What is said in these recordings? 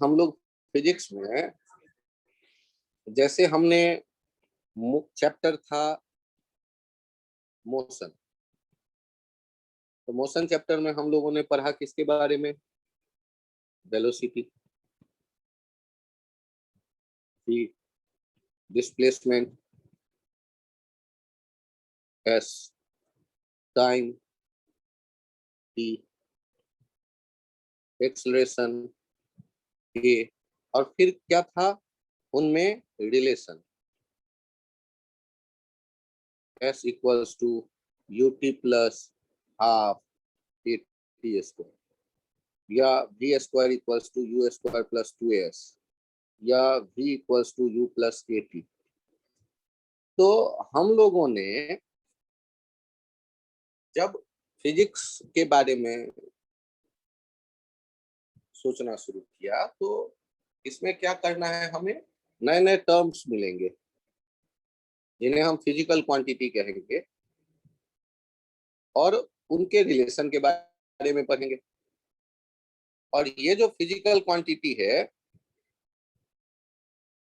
हम लोग फिजिक्स में जैसे हमने चैप्टर था मोशन, तो मोशन चैप्टर में हम लोगों ने पढ़ा किसके बारे में? Velocity, displacement, s, time, t, acceleration, a, और फिर क्या था उनमें? Relation, s equals to u t plus half a t square, या v square equals to u square plus 2s, या v equals to u plus a t. तो हम लोगों ने जब फिजिक्स के बारे में सोचना शुरू किया तो इसमें क्या करना है, हमें नए नए टर्म्स मिलेंगे जिन्हें हम फिजिकल क्वांटिटी कहेंगे और उनके रिलेशन के बारे में पढ़ेंगे। और ये जो फिजिकल क्वांटिटी है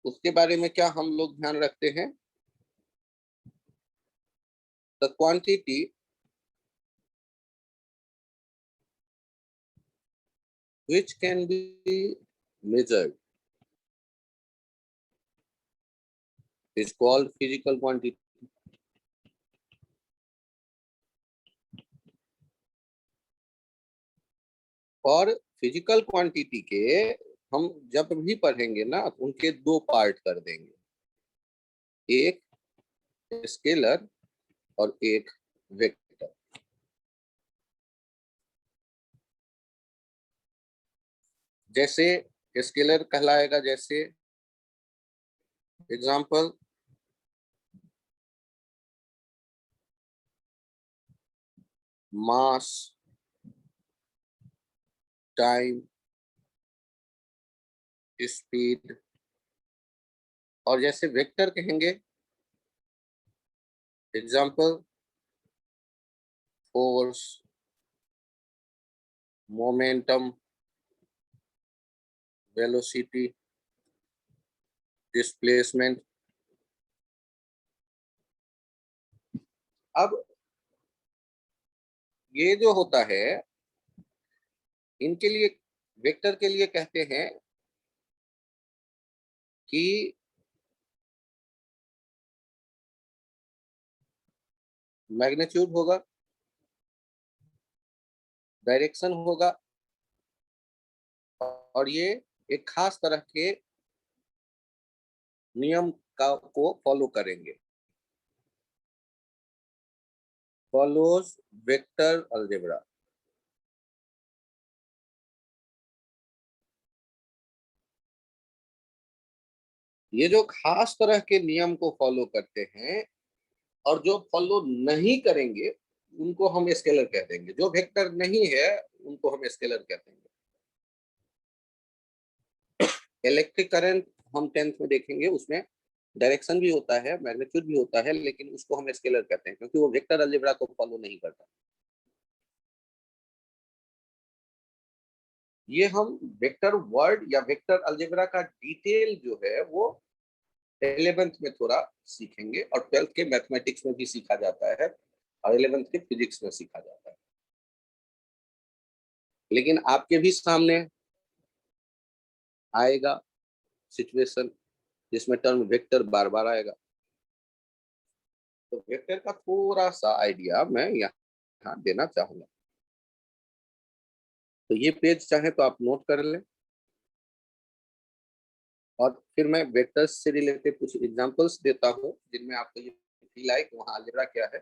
उसके बारे में क्या हम लोग ध्यान रखते हैं? The quantity which can be measured is called physical quantity। और फिजिकल क्वांटिटी के हम जब भी पढ़ेंगे ना उनके दो पार्ट कर देंगे, एक स्केलर और एक वेक्टर। जैसे स्केलर कहलाएगा, जैसे एग्जांपल मास, टाइम, स्पीड। और जैसे वेक्टर कहेंगे, example force, momentum, velocity, displacement. अब ये जो होता है इनके लिए, वेक्टर के लिए कहते हैं कि मैग्नीट्यूड होगा, डायरेक्शन होगा, और ये एक खास तरह के नियम को फॉलो करेंगे, फॉलोज वेक्टर अलजेब्रा। ये जो खास तरह के नियम को फॉलो करते हैं और जो फॉलो नहीं करेंगे उनको हम स्केलर कह देंगे। जो वेक्टर नहीं है उनको हम स्केलर कह देंगे। इलेक्ट्रिक करंट हम 10th में देखेंगे, उसमें डायरेक्शन भी होता है, मैग्नीट्यूड भी होता है, लेकिन उसको हम स्केलर कहते हैं क्योंकि वो वेक्टर अलजेब्रा को फॉलो नहीं करता। ये हम वेक्टर वर्ड या वेक्टर अलजेब्रा का डिटेल जो है वो 11th में थोड़ा सीखेंगे, और 12th के मैथमेटिक्स में भी सीखा जाता है, और 11th के फिजिक्स में सीखा जाता है। लेकिन आपके भी सामने आएगा सिचुएशन जिसमें टर्म वेक्टर बार बार आएगा, तो वेक्टर का थोड़ा सा आइडिया मैं यहाँ देना चाहूंगा। तो ये पेज चाहे तो आप नोट कर लें, और फिर मैं वेक्टर्स से रिलेटेड कुछ एग्जांपल्स देता हूँ जिनमें आपको ये फील आए कि वहाँ अलजेब्रा क्या है।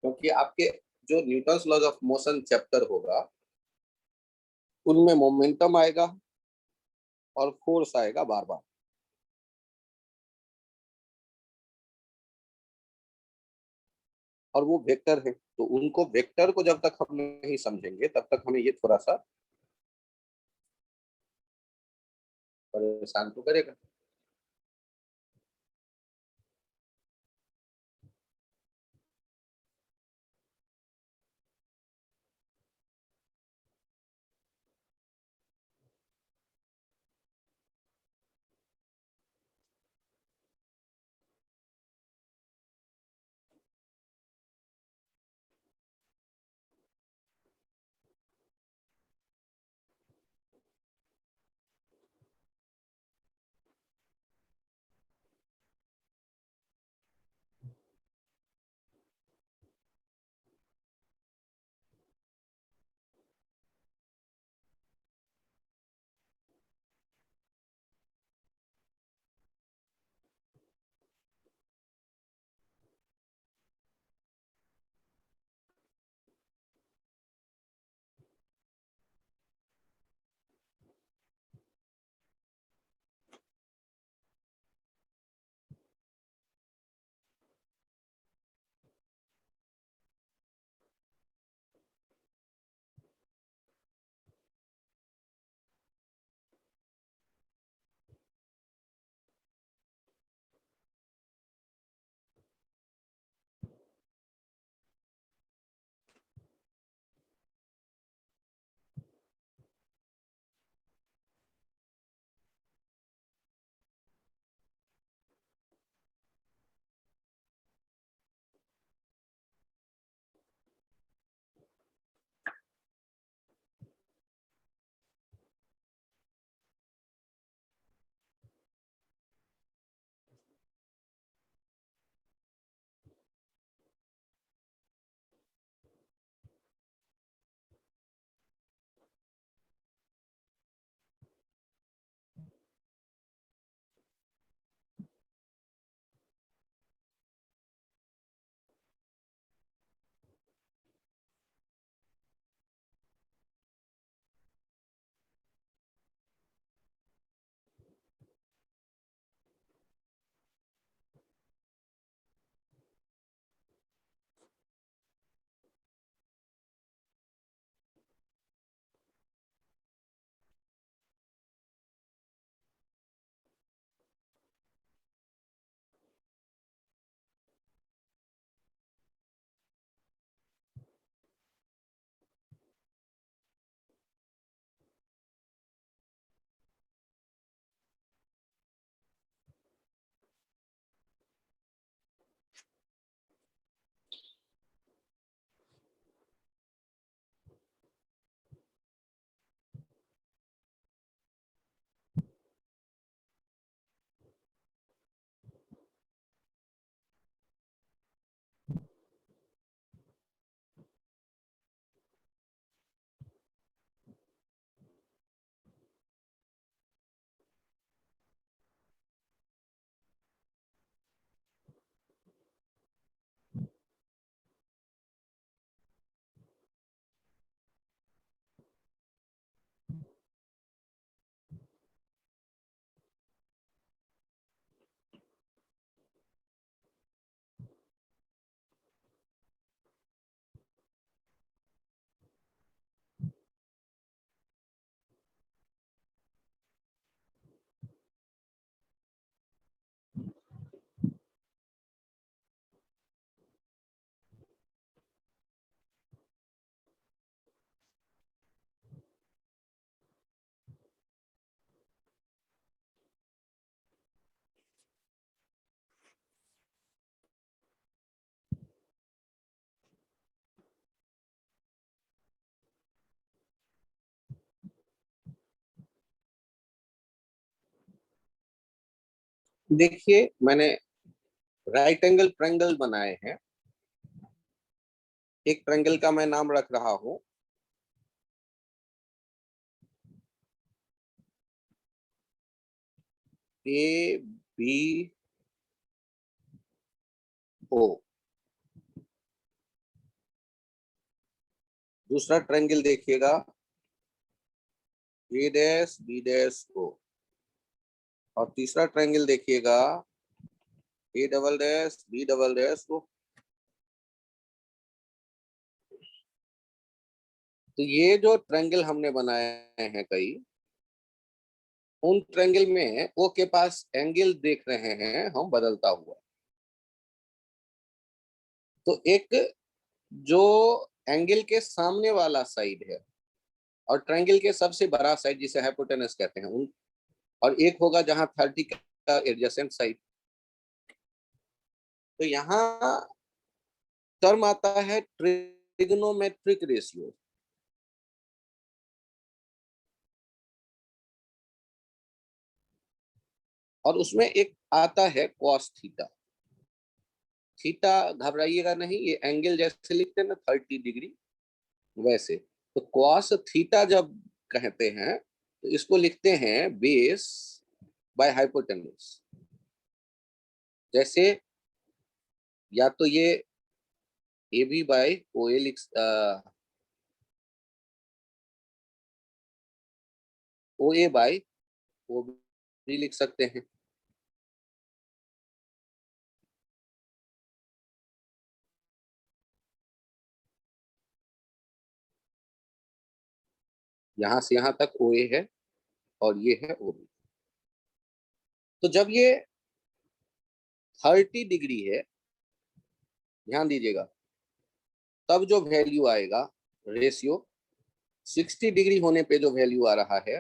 क्योंकि आपके जो Newton's laws of motion chapter होगा उनमें मोमेंटम आएगा और फोर्स आएगा बार बार, और वो वेक्टर है। तो उनको वेक्टर को जब तक हम नहीं समझेंगे तब तक हमें ये थोड़ा सा परेशान तो करेगा। देखिए मैंने राइट एंगल ट्रायंगल बनाए हैं। एक ट्रायंगल का मैं नाम रख रहा हूं ए बी ओ। दूसरा ट्रायंगल देखिएगा A dash B dash O. और तीसरा ट्रायंगल देखिएगा A double dash B double dash O. तो ये जो ट्रायंगल हमने बनाए हैं कई, उन ट्रायंगल में ओ के पास एंगल देख रहे हैं हम बदलता हुआ। तो एक जो एंगल के सामने वाला साइड है और ट्रायंगल के सबसे बड़ा साइड जिसे हाइपोटेनस कहते हैं उन, और एक होगा जहां 30 का एडजेसेंट साइड। तो यहाँ टर्म आता है ट्रिग्नोमेट्रिक रेशियो। और उसमें एक आता है कॉस थीटा। थीटा घबराइएगा नहीं, ये एंगल जैसे लिखते हैं ना 30 डिग्री, वैसे। तो कॉस थीटा जब कहते हैं तो इसको लिखते हैं बेस बाय हाइपोटेनस। जैसे या तो ये ए बी बाय ओ ए लिख ओ ए बाय ओ बी लिख सकते हैं। यहां से यहां तक ओ ए है और ये है ओ बी। तो जब ये 30 डिग्री है, ध्यान दीजिएगा, तब जो वैल्यू आएगा रेशियो 60 डिग्री होने पे जो वैल्यू आ रहा है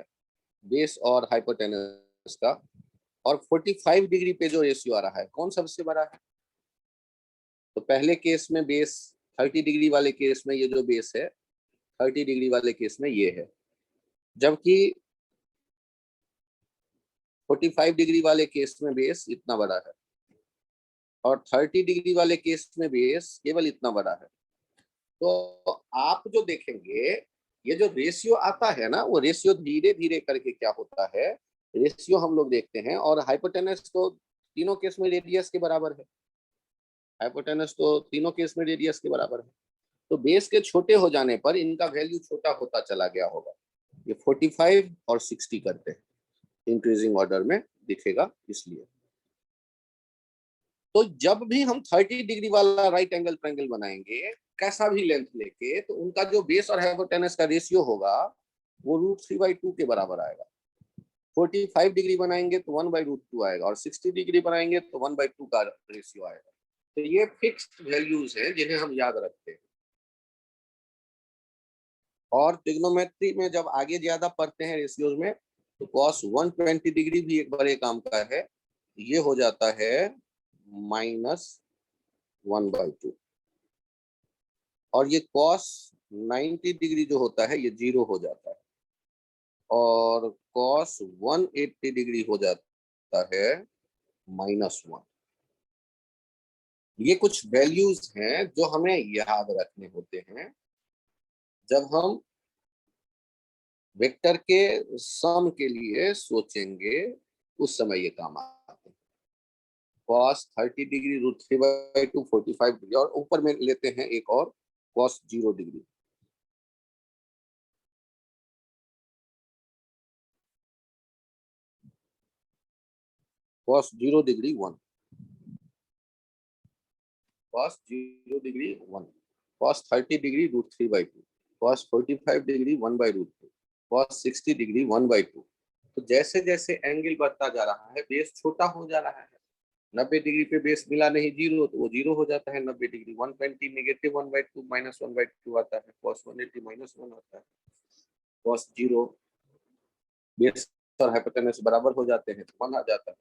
बेस और हाइपोटेनस का, और 45 डिग्री पे जो रेशियो आ रहा है कौन सबसे बड़ा है। तो पहले केस में बेस 30 डिग्री वाले केस में ये जो बेस है 30 डिग्री वाले केस में ये है, जबकि 45 डिग्री वाले केस में बेस इतना बड़ा है और 30 डिग्री वाले केस में बेस केवल इतना बड़ा है। तो आप जो देखेंगे ये जो रेशियो आता है ना, वो रेशियो धीरे धीरे करके क्या होता है, रेशियो हम लोग देखते हैं। और हाइपोटेनस तो तीनों केस में रेडियस के बराबर है। हाइपोटेनस तो तीनों केस में रेडियस के बराबर है। तो बेस के छोटे हो जाने पर इनका वैल्यू छोटा होता चला गया होगा। ये 45 और 60 करते हैं, इंक्रीजिंग ऑर्डर में दिखेगा इसलिए। तो जब भी हम 30 डिग्री वाला राइट एंगल ट्रायंगल बनाएंगे कैसा भी लेंथ लेके, तो उनका जो बेस और हाइपोटेनस का रेशियो होगा वो √3/2 के बराबर आएगा। 45 डिग्री बनाएंगे तो 1/√2 आएगा, और 60 डिग्री बनाएंगे तो 1/2 का रेशियो आएगा। तो ये फिक्स्ड वैल्यूज हैं जिन्हें हम याद रखते हैं। और ट्रिग्नोमेट्री में जब आगे ज्यादा पढ़ते हैं रेशियोज में, तो कॉस 120 डिग्री भी एक बड़े काम का है। ये हो जाता है -1/2। और ये कॉस 90 डिग्री जो होता है ये 0 हो जाता है। और कॉस 180 डिग्री हो जाता है -1। ये कुछ वैल्यूज हैं जो हमें याद रखने होते हैं जब हम वेक्टर के सम के लिए सोचेंगे, उस समय ये काम आते हैं। कॉस 30 डिग्री √3/2 45 डिग्री, और ऊपर में लेते हैं एक और cos 0 degree. Cos 0 degree 1, cos 0 degree 1, cos 30 degree √3/2, cos 45 degree 1/√2, cos 60 degree 1/2। तो जैसे जैसे एंगल बढ़ता जा रहा है बेस छोटा हो जा रहा है। 90 डिग्री पे बेस मिला नहीं 0, तो वो 0 हो जाता है। 90 डिग्री 120 -1/2 -1/2 आता है। कॉस 180 -1 आता है। कॉस 0 बेस और हाइपोटेनस बराबर हो जाते हैं तो 1 आ जाता है।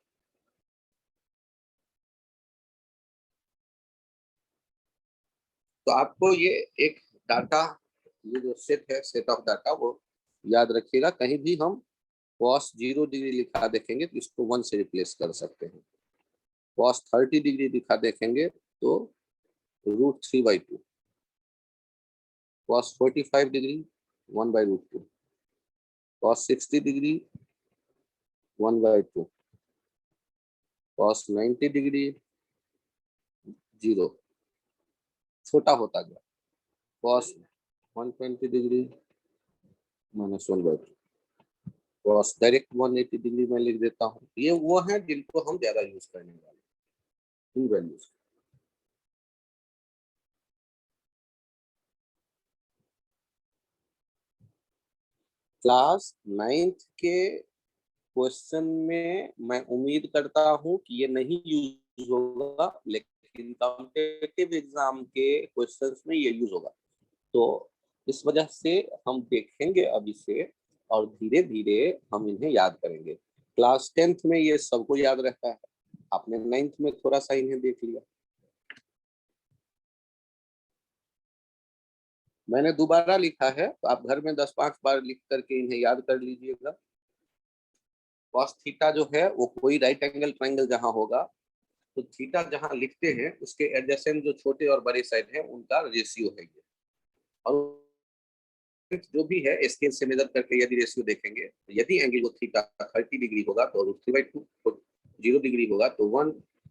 तो आपको ये एक डाटा, ये जो सेट है सेट ऑफ डाटा, वो याद रखिएगा। कहीं भी हम कॉस 0 डिग्री लिखा देखेंगे तो इसको 1 से रिप्लेस कर सकते हैं। cos 30 डिग्री दिखा देखेंगे तो √3/2, cos 45 degree 1/√2, cos 60 degree 1/2, cos 90 degree 0, छोटा होता गया, cos 120 degree -1/2, cos direct 180 degree में लिख देता हूँ। ये वो है जिनको हम ज्यादा यूज करने वाले इन वैल्यूज। क्लास 9th के क्वेश्चन में मैं उम्मीद करता हूं कि ये नहीं यूज होगा, लेकिन कॉम्पिटिटिव एग्जाम के क्वेश्चंस में ये यूज होगा। तो इस वजह से हम देखेंगे अभी से और धीरे धीरे हम इन्हें याद करेंगे। क्लास 10th में ये सबको याद रहता है, आपने 9th में थोड़ा सा इन्हें देख लिया। मैंने दोबारा लिखा है, तो आप घर में 10-5 बार लिख करके इन्हें याद कर लीजिएगा। cos थीटा जो है वो कोई राइट एंगल ट्रायंगल जहां होगा, तो थीटा जहां लिखते हैं उसके एडजेसेंट जो छोटे और बड़े साइड है उनका रेशियो है ये। और जो भी है स्केल से मेजर करके यदि रेशियो देखेंगे, तो यदि एंगल वो थीटा 30 डिग्री होगा तो √3/2, 0 डिग्री होगा तो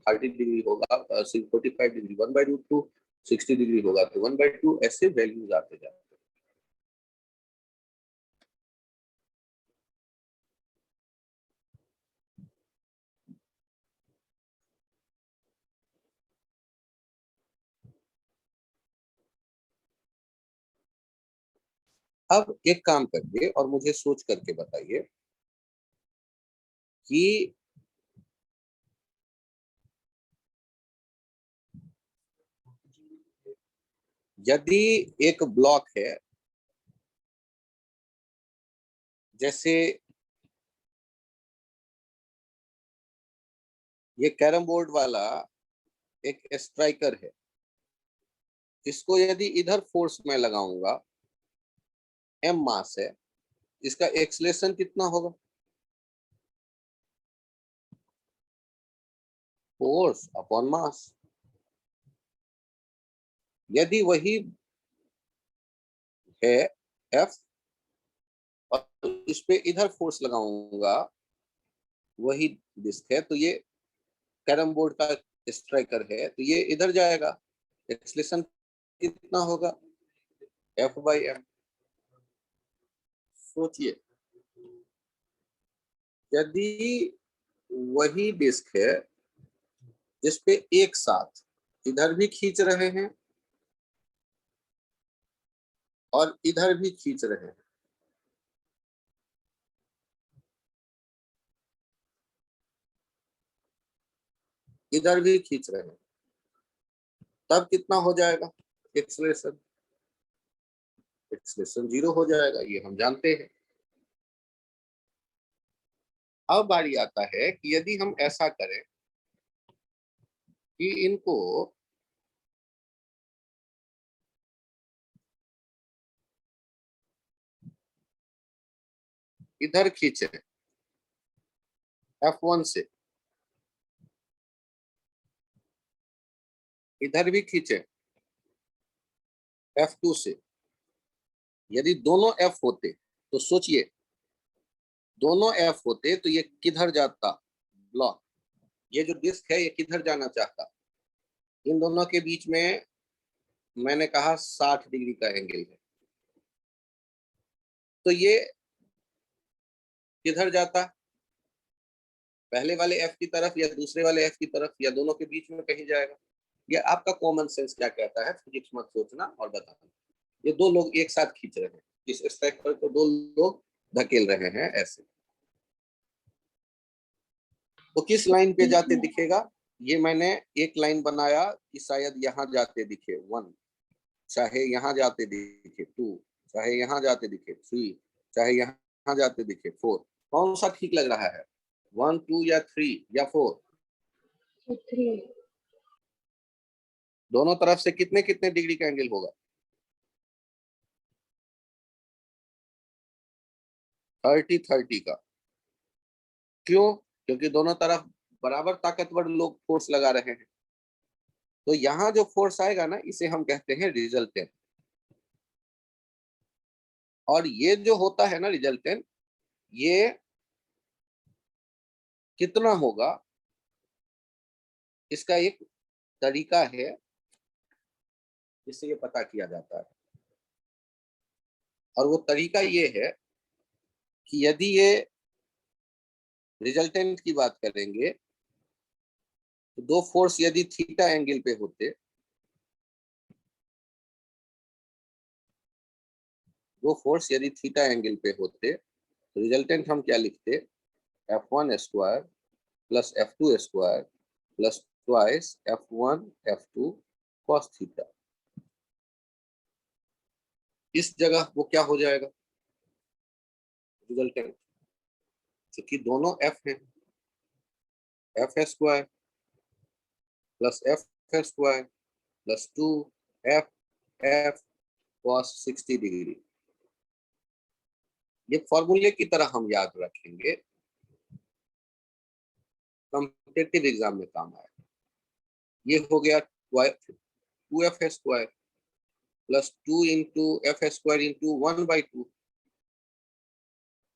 30 डिग्री होगा 45 डिग्री 1/√2, 60 डिग्री होगा तो 1/2, ऐसे वैल्यूज आते जाते हैं। अब एक काम करिए और मुझे सोच करके बताइए कि यदि एक ब्लॉक है, जैसे ये कैरम बोर्ड वाला एक स्ट्राइकर है, इसको यदि इधर फोर्स में लगाऊंगा, m मास है, इसका एक्सलेशन कितना होगा? Force upon mass. यदि वही है F और इस पे इधर फोर्स लगाऊंगा, वही डिस्क है, तो ये कैरम बोर्ड का स्ट्राइकर है, तो ये इधर जाएगा, एक्सलेशन कितना होगा? F/m। सोचिए, यदि वही डिस्क है जिसपे एक साथ इधर भी खींच रहे हैं और इधर भी खींच रहे हैं, इधर भी खींच रहे हैं, तब कितना हो जाएगा एक्सलेशन? एक्सलेशन 0 हो जाएगा, ये हम जानते हैं। अब बारी आता है कि यदि हम ऐसा करें कि इनको इधर खींचे F1 से, इधर भी खींचे F2 से, यदि दोनों F होते तो सोचिए, दोनों F होते तो ये किधर जाता ब्लॉक? ये जो डिस्क है ये किधर जाना चाहता? इन दोनों के बीच में मैंने कहा 60 डिग्री का एंगल है, तो ये किधर जाता? पहले वाले F की तरफ या दूसरे वाले F की तरफ या दोनों के बीच में कहीं जाएगा। ये आपका कॉमन सेंस क्या कहता है, फिजिक्स मत सोचना और बताना। ये दो लोग एक साथ खींच रहे हैं, इस स्ट्राइकर को दो लोग धकेल रहे हैं ऐसे, तो किस लाइन पे जाते दिखेगा? ये मैंने एक लाइन बनाया कि शायद यहाँ जाते दिखे 1, चाहे यहाँ जाते दिखे 2, चाहे यहाँ जाते दिखे 3, चाहे यहाँ जाते दिखे 4। कौन सा ठीक लग रहा है, 1, 2 या 3 या 4? 3। दोनों तरफ से कितने कितने डिग्री का एंगल होगा? 30-30 का। क्यों? क्योंकि दोनों तरफ बराबर ताकतवर लोग फोर्स लगा रहे हैं, तो यहाँ जो फोर्स आएगा ना, इसे हम कहते हैं रिजल्टेंट। और ये जो होता है ना रिजल्टेंट, ये कितना होगा, इसका एक तरीका है जिससे ये पता किया जाता है। और वो तरीका ये है कि यदि ये रिजल्टेंट की बात करेंगे तो दो फोर्स यदि थीटा एंगल पे होते, दो फोर्स यदि थीटा एंगल पे होते, तो रिजल्टेंट हम क्या लिखते, F1 square plus F2 square plus twice F1 F2 cos theta. इस जगह वो क्या हो जाएगा रिजल्टेंट, क्योंकि दोनों F हैं, F square plus F square plus 2 F cos 60 degree. ये फॉर्मूले की तरह हम याद रखेंगे, कॉम्पिटिटिव एग्जाम में काम आएगा। ये हो गया 2F square plus 2 into F square into 1/2,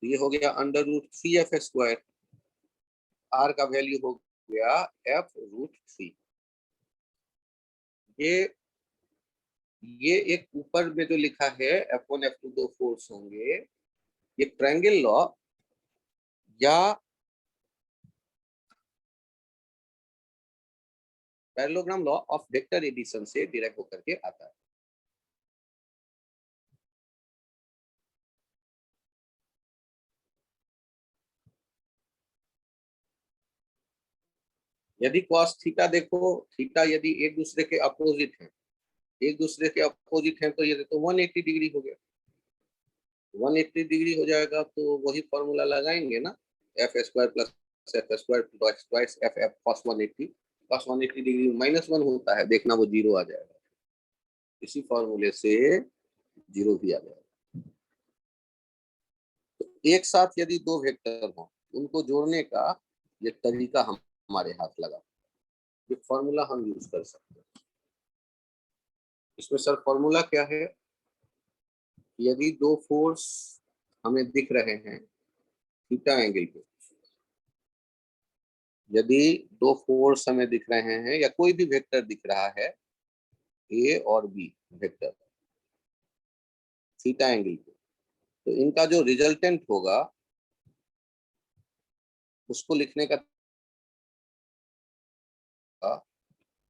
ये हो गया √3F स्क्वायर। R का वैल्यू हो गया F√3। ये एक ऊपर में जो लिखा है F1 F2 दो फोर्स होंगे, ये ट्रायंगल लॉ या parallelogram law of vector addition से डिराइव होकर के आता है। यदि cos थीटा देखो, थीटा यदि एक दूसरे के अपोजिट है, एक दूसरे के अपोजिट है, तो ये तो 180 डिग्री हो गया, 180 डिग्री हो जाएगा, तो वही फॉर्मूला लगाएंगे ना, F square plus F square twice F F cos 180, cos 180 degree -1 होता है, देखना वो जीरो आ जाएगा, इसी फॉर्मूले से जीरो भी आ जाएगा। तो एक साथ यदि दो वेक्टर हो, उनको जोड़ने का ये तरीका हमारे हाथ लगा, ये फॉर्मूला हम यूज कर सकते हैं। इसमें सर फॉर्मूला क्या है, यदि दो फोर्स हमें दिख रहे हैं थीटा एंगल पे, यदि दो फोर्स हमें दिख रहे हैं या कोई भी वेक्टर दिख रहा है ए और बी वेक्टर थीटा एंगल पे, तो इनका जो रिजल्टेंट होगा उसको लिखने का,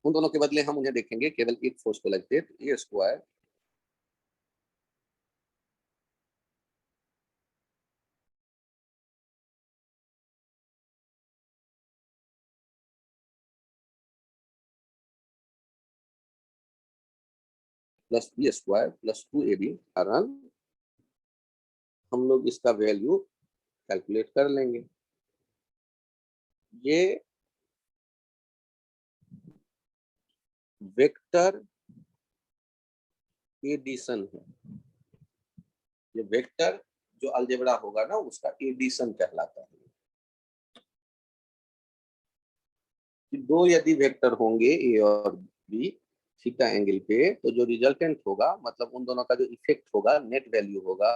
उन दोनों के बदले हम उन्हें देखेंगे केवल एक फोर्स को लगते, तो a square plus b square plus 2AB, कारण हम लोग इसका वैल्यू कैलकुलेट कर लेंगे। ये वेक्टर एडिशन है, ये वेक्टर जो अलजेब्रा होगा ना उसका एडिशन कहलाता है। कि दो यदि वेक्टर होंगे ए और बी थीटा एंगल पे, तो जो रिजल्टेंट होगा, मतलब उन दोनों का जो इफेक्ट होगा, नेट वैल्यू होगा,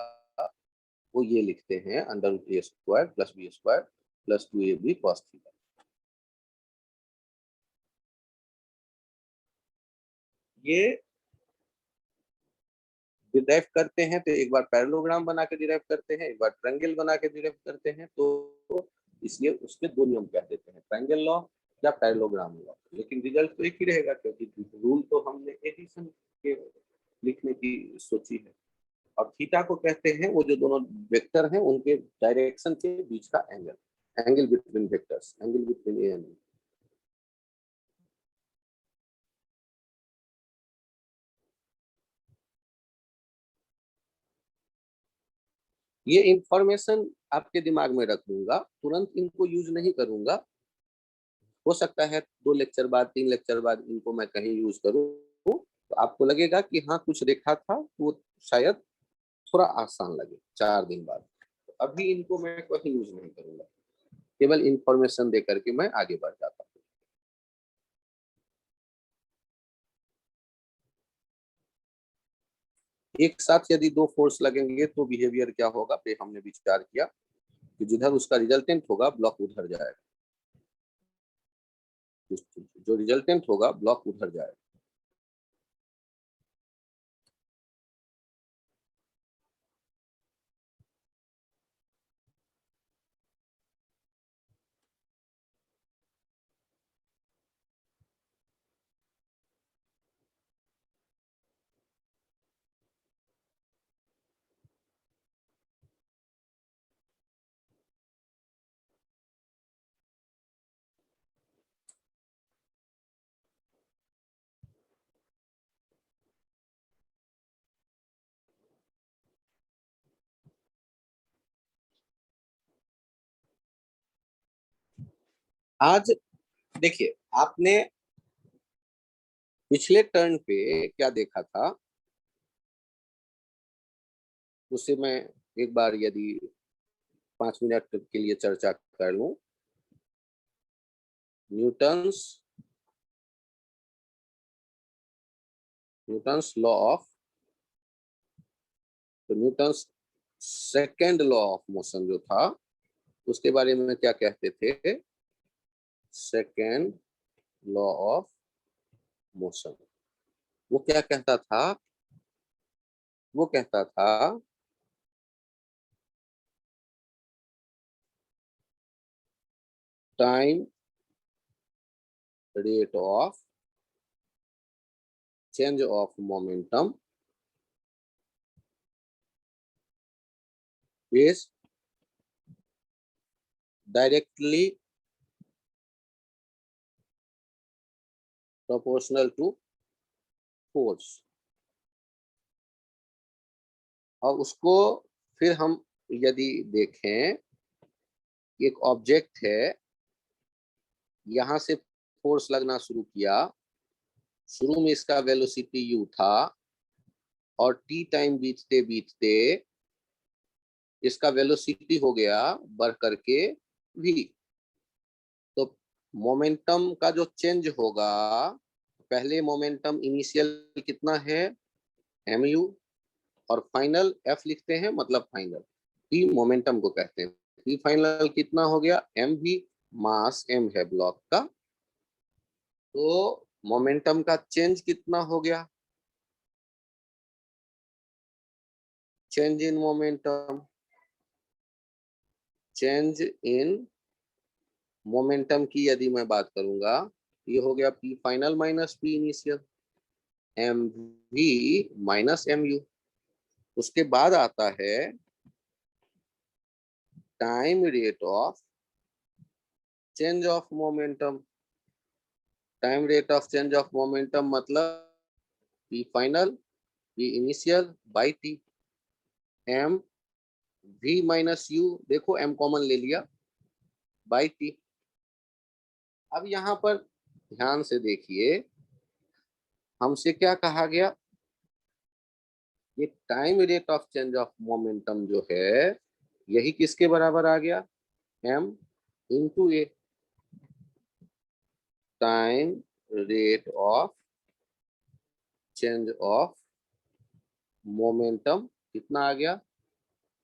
वो ये लिखते हैं √a square plus b square plus 2AB cos theta. ये डिराइव करते हैं तो एक बार पैरेललोग्राम बना के डिराइव करते हैं, एक बार ट्रायंगल बना के डिराइव करते हैं, तो इसलिए उसके दो नियम कह देते हैं, ट्रायंगल लॉ या पैरेललोग्राम लॉ, लेकिन रिजल्ट तो एक ही रहेगा, क्योंकि रूल तो हमने एडिशन के लिखने की सोची है। और थीटा को कहते हैं वो जो दोनों वेक्टर हैं उनके डायरेक्शन के बीच का angle, angle between vectors, angle between A and B. ये इंफॉर्मेशन आपके दिमाग में रख दूंगा, तुरंत इनको यूज नहीं करूंगा, हो सकता है 2 लेक्चर बाद 3 लेक्चर बाद इनको मैं कहीं यूज करूं, तो आपको लगेगा कि हाँ कुछ देखा था, तो वो शायद थोड़ा आसान लगे 4 दिन बाद, तो अभी इनको मैं कहीं यूज नहीं करूंगा। केवल इंफॉर्मेशन दे करके मैं आगे बढ़ जाता हूँ। एक साथ यदि दो फोर्स लगेंगे तो बिहेवियर क्या होगा, पे हमने विचार किया कि जिधर उसका रिजल्टेंट होगा ब्लॉक उधर जाएगा, जो रिजल्टेंट होगा ब्लॉक उधर जाएगा। आज देखिए, आपने पिछले टर्न पे क्या देखा था, उसे मैं एक बार यदि 5 मिनट के लिए चर्चा कर लूं। न्यूटन्स न्यूटन्स लॉ ऑफ तो Newton's second law of motion जो था, उसके बारे में क्या कहते थे, सेकेंड लॉ ऑफ मोशन। वो क्या कहता था, वो कहता था time rate of change of momentum is directly proportional to force. और उसको फिर हम यदि देखें, एक ऑब्जेक्ट है, यहां से फोर्स लगना शुरू किया, शुरू में इसका वेलोसिटी u था, और t टाइम बीतते बीतते इसका वेलोसिटी हो गया बढ़ करके v। तो मोमेंटम का जो चेंज होगा, पहले मोमेंटम इनिशियल कितना है mu, और फाइनल f लिखते हैं, मतलब फाइनल p मोमेंटम को कहते हैं। p फाइनल कितना हो गया mv, मास m है ब्लॉक का, तो मोमेंटम का चेंज कितना हो गया, change in momentum, change in momentum की यदि मैं बात करूंगा, ये हो गया p final minus p initial, mv minus mu। उसके बाद आता है time rate of change of momentum. Time rate of change of momentum मतलब p final p initial by t, m v minus u, देखो m कॉमन ले लिया, by t। अब यहाँ पर ध्यान से देखिए, हमसे क्या कहा गया, ये time rate of change of momentum जो है, यही किसके बराबर आ गया, m into A. Time rate of change of momentum कितना आ गया,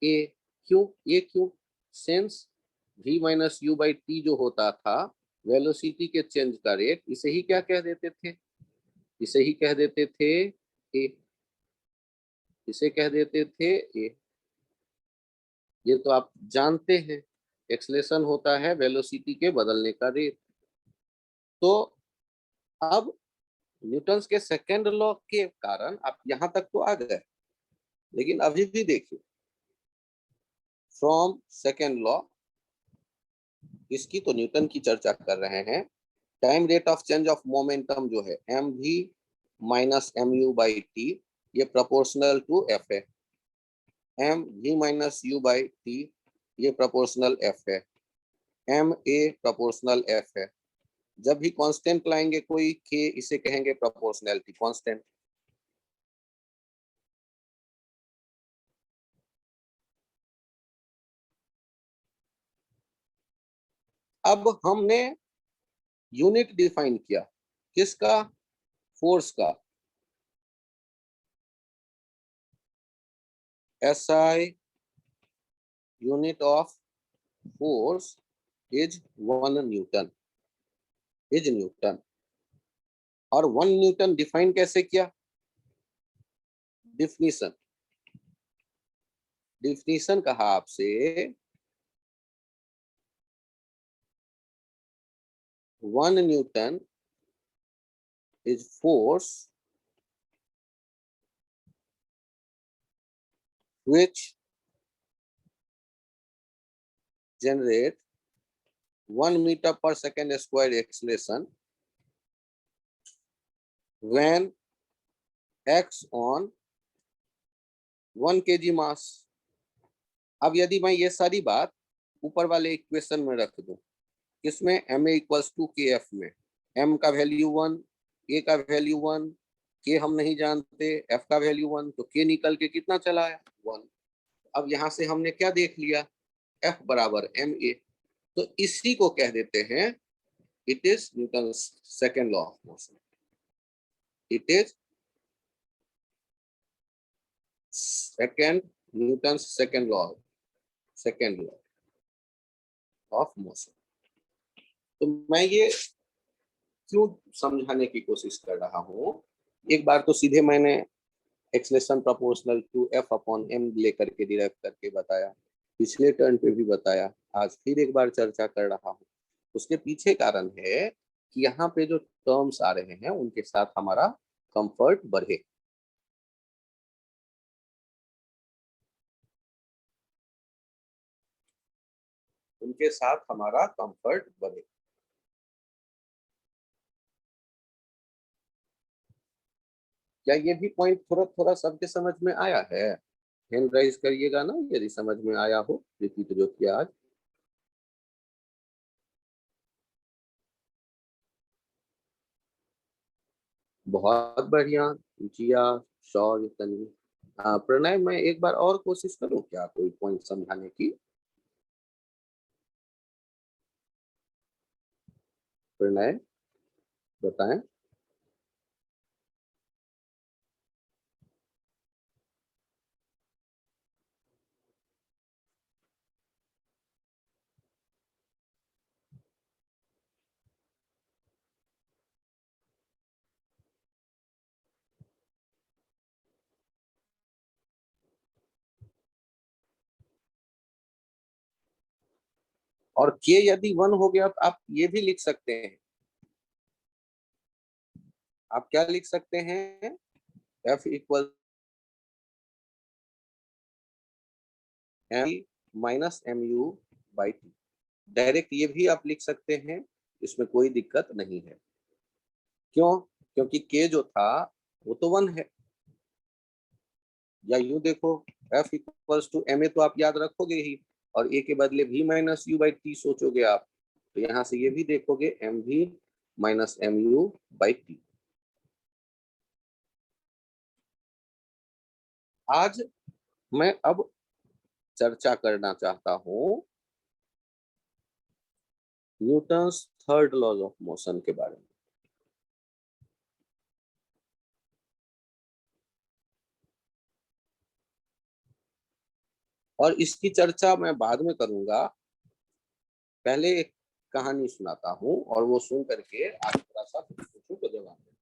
ए। क्यों, ए क्यों, since v minus U by T जो होता था वेलोसिटी के चेंज का रेट, इसे ही क्या कह देते थे, इसे ही कह देते थे ए, इसे कह देते थे ए। ये तो आप जानते हैं, एक्सलेशन होता है वेलोसिटी के बदलने का रेट। तो अब न्यूटन्स के सेकेंड लॉ के कारण आप यहां तक तो आ गए, लेकिन अभी भी देखिए, फ्रॉम सेकेंड लॉ, इसकी तो न्यूटन की चर्चा कर रहे हैं। Time rate of change of momentum जो है M V minus M U by T, ये प्रोपोर्शनल टू एफ है। M V minus U by T, ये प्रोपोर्शनल एफ है। एम ए प्रोपोर्शनल एफ है। जब भी कांस्टेंट लाएंगे कोई के, इसे कहेंगे प्रोपोर्शनैलिटी कांस्टेंट। अब हमने यूनिट डिफाइन किया, किसका? फोर्स का। SI unit of force is 1 Newton, is Newton. और 1 न्यूटन डिफाइन कैसे किया? डिफिनीशन, डिफिनीशन कहा आपसे 1 Newton is force which generate 1 meter per second square acceleration when x on 1 kg mass। अब यदि मैं ये सारी बात ऊपर वाले इक्वेशन में रख दूं, किसमें? ma इक्वल्स टू के एफ में। m का वैल्यू 1, a का वैल्यू 1, k हम नहीं जानते, f का वैल्यू 1, तो k निकल के कितना चला है? 1। अब यहां से हमने क्या देख लिया? f बराबर ma। तो इसी को कह देते हैं it is Newton second law of motion. It is second Newton second law, second law of motion. तो मैं ये क्यों समझाने की कोशिश कर रहा हूं? एक बार तो सीधे मैंने acceleration proportional to F upon M लेकर के डिराइव करके बताया, पिछले टर्न पे भी बताया, आज फिर एक बार चर्चा कर रहा हूं। उसके पीछे कारण है कि यहाँ पे जो टर्म्स आ रहे हैं उनके साथ हमारा कंफर्ट बढ़े। उनके साथ हमारा कंफर्ट बढ़े। क्या ये भी पॉइंट थोड़ा थोड़ा सबके समझ में आया है? हैंड राइज करिएगा ना यदि समझ में आया हो, रिपीट जो किया आज। बहुत बढ़िया जिया, शौर्य, तन्वी। प्रणय, मैं एक बार और कोशिश करूं क्या कोई पॉइंट समझाने की? प्रणय बताएं। और के यदि 1 हो गया तो आप ये भी लिख सकते हैं। आप क्या लिख सकते हैं? F equal M minus M U by T. Direct ये भी आप लिख सकते हैं, इसमें कोई दिक्कत नहीं है। क्यों? क्योंकि के जो था वो तो 1 है। या यूं देखो, F equals to M A तो आप याद रखोगे ही, और ए के बदले भी माइनस यू बाई टी सोचोगे आप, तो यहां से ये भी देखोगे एम भी minus M U by T. आज मैं अब चर्चा करना चाहता हूं Newton's third law of motion के बारे में। और इसकी चर्चा मैं बाद में करूंगा, पहले एक कहानी सुनाता हूं और वो सुन करके आज थोड़ा सा पूछूं तो जवाब दें।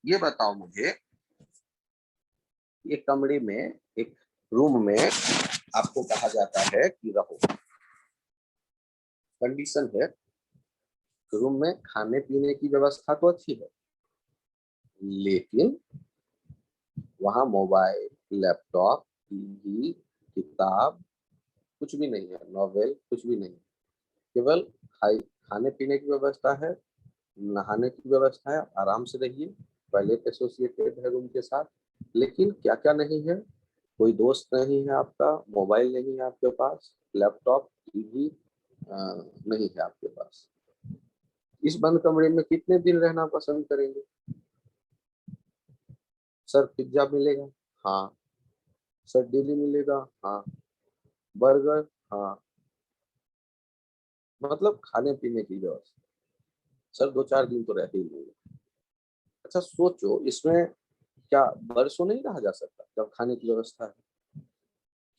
ये बताओ मुझे, एक कमरे में, एक रूम में आपको कहा जाता है कि रहो। कंडीशन है रूम में खाने पीने की व्यवस्था तो अच्छी है, लेकिन वहां मोबाइल, लैपटॉप, टीवी, किताब कुछ भी नहीं है, नॉवेल कुछ भी नहीं है। केवल खाने पीने की व्यवस्था है, नहाने की व्यवस्था है, आराम से रहिए, टॉयलेट एसोसिएटेड है रूम के साथ। लेकिन क्या क्या नहीं है? कोई दोस्त नहीं है आपका, मोबाइल नहीं है आपके पास, लैपटॉप, टीवी नहीं है आपके पास। इस बंद कमरे में कितने दिन रहना पसंद करेंगे? सर पिज्जा मिलेगा? हाँ। सर डेली मिलेगा? हाँ। बर्गर, हाँ, मतलब खाने पीने की व्यवस्था। सर 2-4 दिन तो रहते ही नहीं। अच्छा सोचो, इसमें क्या बरसों नहीं रहा जा सकता जब खाने की व्यवस्था है?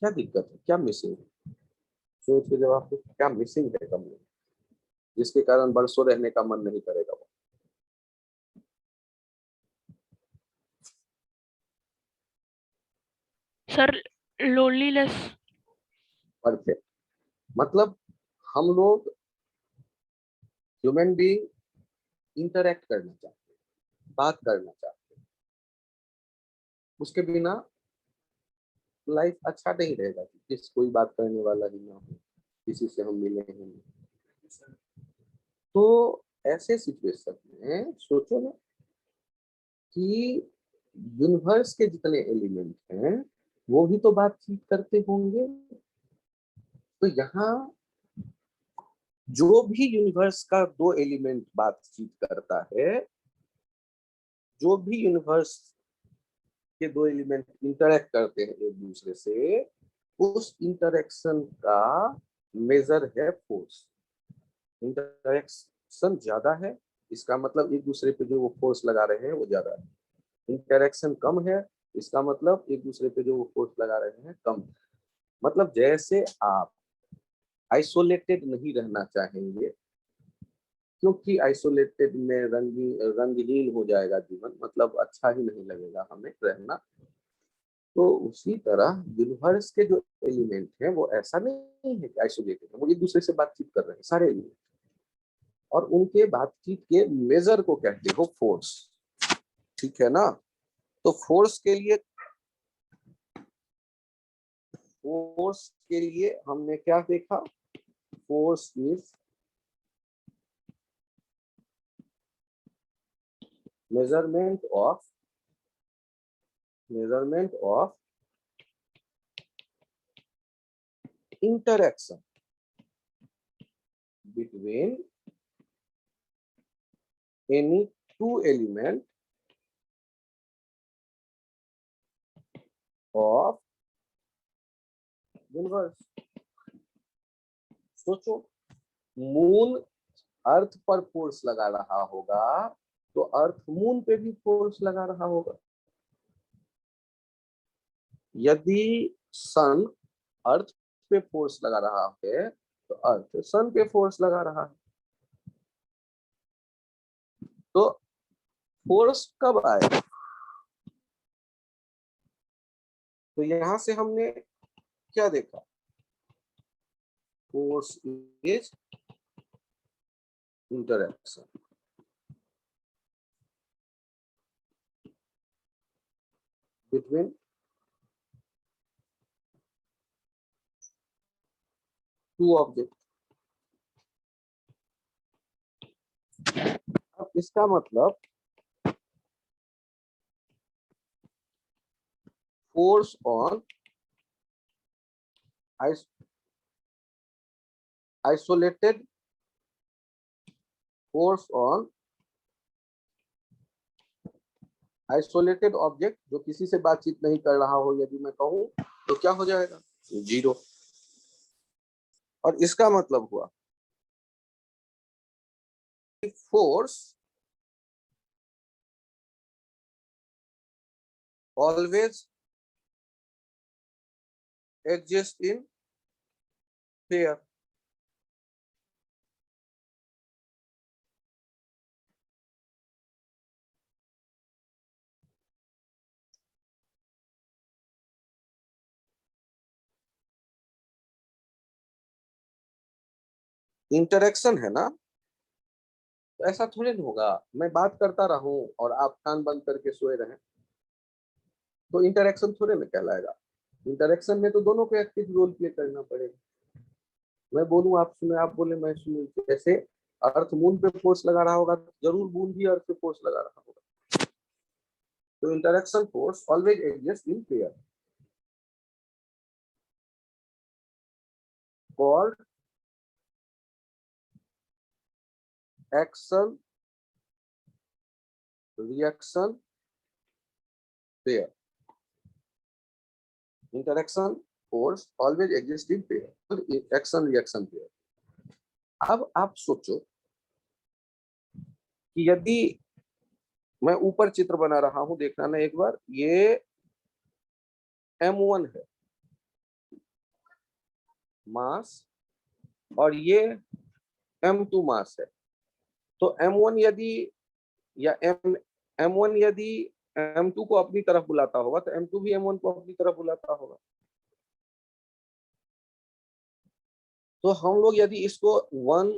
क्या दिक्कत है, क्या मिसिंग है? सोच के जवाब दो, क्या मिसिंग है कमरे में जिसके कारण बरसों रहने का मन नहीं करेगा वो? Sir loneliness. परफेक्ट। मतलब हम लोग ह्यूमन बीइंग इंटरेक्ट करना चाहते हैं, बात करना चाहते हैं। उसके बिना लाइफ अच्छा नहीं रहेगा कि किस कोई बात करने वाला ही ना हो, किसी से हम मिले ही नहीं। तो ऐसे सिचुएशन में सोचो ना कि यूनिवर्स के जितने एलिमेंट हैं वो भी तो बातचीत करते होंगे। तो यहाँ जो भी यूनिवर्स का दो एलिमेंट बातचीत करता है, जो भी यूनिवर्स के दो एलिमेंट इंटरेक्ट करते हैं एक दूसरे से, उस इंटरेक्शन का मेजर है फोर्स। इंटरेक्शन ज्यादा है, इसका मतलब एक दूसरे पे जो वो फोर्स लगा रहे हैं वो ज्यादा है। इंटरेक्शन कम है, इसका मतलब एक दूसरे पे जो वो फोर्स लगा रहे हैं कम है। मतलब जैसे आप आइसोलेटेड नहीं रहना चाहेंगे, क्योंकि आइसोलेटेड में रंगहीन हो जाएगा जीवन, मतलब अच्छा ही नहीं लगेगा हमें रहना। तो उसी तरह यूनिवर्स के जो एलिमेंट हैं वो ऐसा नहीं है कि आइसोलेटेड है, वो एक दूसरे से बातचीत कर रहे हैं सारे एलिमेंट। और उनके बातचीत के मेजर को कहते हो फोर्स। ठीक है ना? तो फोर्स के लिए हमने क्या देखा? Force is measurement of interaction between any two element of universe. सोचो, मून अर्थ पर फोर्स लगा रहा होगा तो अर्थ मून पे भी फोर्स लगा रहा होगा। यदि सन अर्थ पे फोर्स लगा रहा है तो अर्थ सन पे फोर्स लगा रहा है। तो फोर्स कब आएगा? तो यहां से हमने क्या देखा? Force is interaction between two object. अब इसका मतलब force on isolated force on isolated object जो किसी से बातचीत नहीं कर रहा हो, यदि मैं कहूं तो क्या हो जाएगा? जीरो। और इसका मतलब हुआ force always exist in pair. Interaction है ना? तो ऐसा थोड़ी ना होगा मैं बात करता रहूं और आप कान बंद करके सोए रहें, तो इंटरेक्शन थोड़े ना कहलाएगा। इंटरेक्शन में तो दोनों को एक्टिव रोल प्ले करना पड़ेगा। मैं बोलूं आप सुने, आप बोले मैं सुनूं। जैसे अर्थ मून पे फोर्स लगा रहा होगा तो जरूर मून भी अर्थ पे फोर्स लगा रहा होगा। तो interaction force always exist in pair called action reaction pair. Interaction force always exist in pair, action reaction pair. अब आप सोचो कि यदि मैं ऊपर चित्र बना रहा हूं, देखना ना एक बार, ये M1 है मास और ये M2 मास है। तो M1 यदि या M1 यदि M2 को अपनी तरफ बुलाता होगा तो M2 भी M1 को अपनी तरफ बुलाता होगा। तो हम लोग यदि इसको 1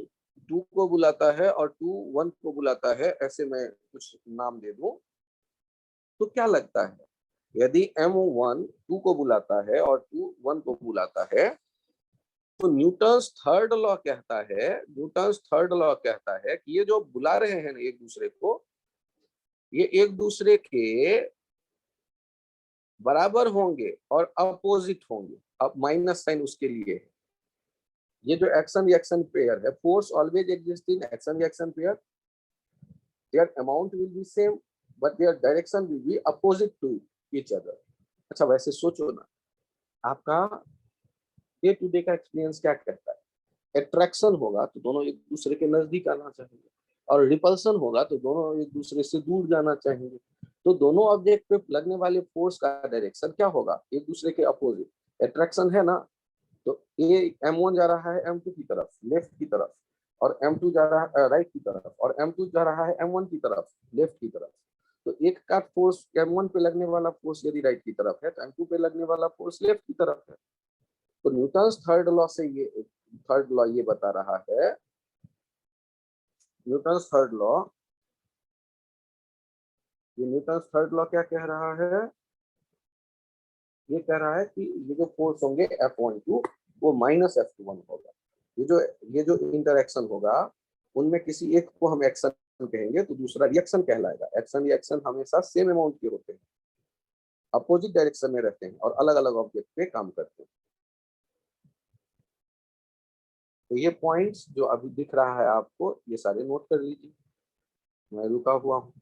2 को बुलाता है और 2 1 को बुलाता है, ऐसे मैं कुछ नाम दे दूं, तो क्या लगता है यदि M1 2 को बुलाता है और 2 1 को बुलाता है, तो न्यूटन्स थर्ड लॉ कहता है कि ये जो बुला रहे हैं एक दूसरे को, ये एक दूसरे के बराबर होंगे और अपोजिट होंगे। अब माइनस साइन उसके लिए है। ये जो एक्शन रिएक्शन पेयर है, force always exist in action reaction pair, their amount will be same but their direction will be opposite to each other. अच्छा, वैसे सोचो ना, आपका डे टू डे का एक्सपीरियंस क्या कहता है? अट्रैक्शन होगा तो दोनों एक दूसरे के नजदीक आना चाहेंगे, और रिपल्सन होगा तो दोनों एक दूसरे से दूर जाना चाहेंगे। तो दोनों ऑब्जेक्ट पे लगने वाले फोर्स का डायरेक्शन क्या होगा? एक दूसरे के अपोजिट। अट्रैक्शन है ना, तो ये M1 जा रहा है M2 की तरफ, लेफ्ट की तरफ, और M2 जा रहा है राइट की तरफ, और M2 जा रहा है M1 की तरफ, लेफ्ट की तरफ। तो एक का फोर्स M1 पे लगने वाला फोर्स यदि राइट की तरफ है तो M2 पे लगने वाला फोर्स लेफ्ट की तरफ है। तो न्यूटन्स थर्ड लॉ से ये थर्ड लॉ ये बता रहा है, न्यूटन्स थर्ड लॉ, ये न्यूटन्स थर्ड लॉ क्या कह रहा है? ये कह रहा है कि ये जो फोर्स होंगे F12 वो माइनस F21 होगा। ये जो इंटरेक्शन होगा, उनमें किसी एक को हम एक्शन कहेंगे तो दूसरा रिएक्शन कहलाएगा। एक्शन रिएक्शन हमेशा सेम अमाउंट के होते हैं, अपोजिट डायरेक्शन में रहते हैं और अलग अलग ऑब्जेक्ट पे काम करते हैं। तो ये पॉइंट्स जो अभी दिख रहा है आपको, ये सारे नोट कर लीजिए, मैं रुका हुआ हूँ।